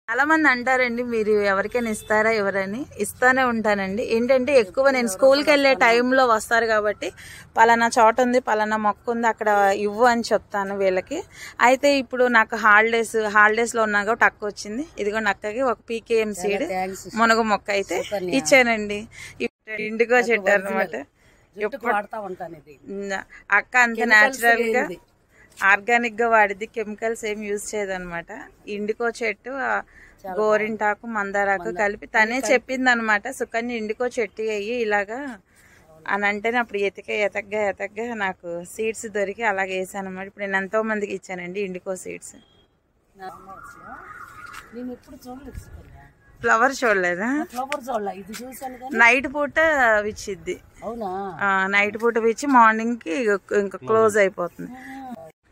చాలా మంది అంటారండి మీరు ఎవరికైనా ఇస్తారా ఎవరని. ఇస్తానే ఉంటానండి. ఏంటంటే ఎక్కువ నేను స్కూల్కి వెళ్ళే టైంలో వస్తారు కాబట్టి పలానా చోట ఉంది, పలానా మొక్క ఉంది, అక్కడ ఇవ్వు అని చెప్తాను వీళ్ళకి. అయితే ఇప్పుడు నాకు హాలిడేస్లో ఉన్నా కాబట్టి అక్క వచ్చింది. ఇదిగోండి అక్కకి ఒక పీకేఎం సీడ్ మునగ మొక్క అయితే ఇచ్చానండి. ఇండిగో చెట్టు అనమాట. అక్క అంత న్యాచురల్ గా ఆర్గానిక్ గా వాడిద్ది, కెమికల్స్ ఏం యూజ్ చేయదనమాట. ఇండికో చెట్టు గోరింటాకు మందారాకు కలిపి తనే చెప్పింది అనమాట. సుకన్య ఇండికో చెట్టు అయ్యి ఇలాగా అని అంటేనే అప్పుడు ఎతగ్గా నాకు సీడ్స్ దొరికి అలాగే వేసాను అనమాట. ఇప్పుడు నేను ఎంతో మందికి ఇచ్చానండి ఇండికో సీడ్స్. ఫ్లవర్ చూడలేదా? నైట్ పూట విచ్చిద్ది. నైట్ పూట విచ్చి మార్నింగ్ కి ఇంకా క్లోజ్ అయిపోతుంది.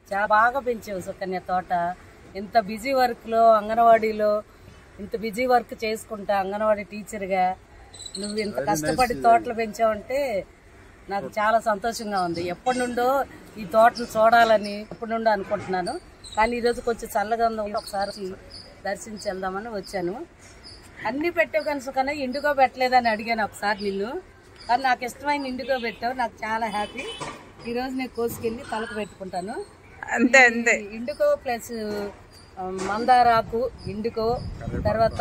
చాలా బాగా పెంచావు సుకన్య తోట. ఇంత బిజీ వర్క్ లో అంగన్వాడీలో ఇంత బిజీ వర్క్ చేసుకుంటా అంగన్వాడీ టీచర్గా నువ్వు ఇంత కష్టపడి తోటలు పెంచావంటే నాకు చాలా సంతోషంగా ఉంది. ఎప్పటి నుండో ఈ తోటను చూడాలని ఎప్పటి నుండో అనుకుంటున్నాను. కానీ ఈరోజు కొంచెం చల్లగా ఉంది, ఒకసారి దర్శించి వెళ్దామని వచ్చాను. అన్ని పెట్టావు కానీ సుకన్య ఇండిగో పెట్టలేదని అడిగాను ఒకసారి నిన్ను. కానీ నాకు ఇష్టమైన ఇండిగో పెట్టావు, నాకు చాలా హ్యాపీ. ఈరోజు నేను కోసుకెళ్ళి తలకు పెట్టుకుంటాను. అంతే అంతే. ఇండిగో ప్లస్ మందారాకు, ఇండిగో, తర్వాత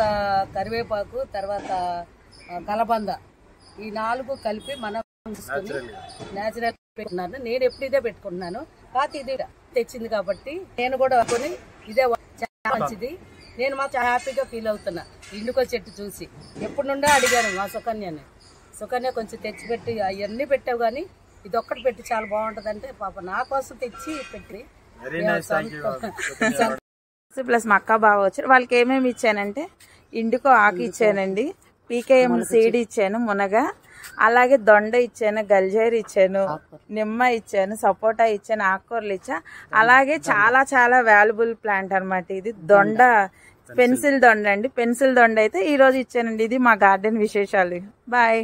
కరివేపాకు, తర్వాత కలబంద, ఈ 4 కలిపి మనం నేచురల్ పెట్టుకున్నాను. నేను ఎప్పుడు ఇదే పెట్టుకుంటున్నాను. కాకపోతే ఇది తెచ్చింది కాబట్టి నేను కూడా కొని ఇదే చాలా మంచిది. నేను మాత్రం హ్యాపీగా ఫీల్ అవుతున్నా ఇండిగో చెట్టు చూసి. ఎప్పటి నుండో అడిగాను మా సుకన్యని, సుకన్య కొంచెం తెచ్చిపెట్టి అవన్నీ పెట్టావు కానీ ఇది ఒక్కటి పెట్టి చాలా బాగుంటది అంటే పాప నా కోసం తెచ్చి పెట్టి ప్లస్ మా అక్క బాగా వచ్చారు. వాళ్ళకి ఏమేమి ఇచ్చానంటే ఇండికో ఆకు ఇచ్చానండి, పీకేఎం సీడ్ ఇచ్చాను, మునగ, అలాగే దొండ ఇచ్చాను, గల్జేరు ఇచ్చాను, నిమ్మ ఇచ్చాను, సపోటా ఇచ్చాను, ఆకుకూరలు ఇచ్చా. అలాగే చాలా చాలా వాల్యుబుల్ ప్లాంట్ అనమాట ఇది. దొండ పెన్సిల్ దొండ అండి. పెన్సిల్ దొండ అయితే ఈ రోజు ఇచ్చానండి. ఇది మా గార్డెన్ విశేషాలు. బాయ్.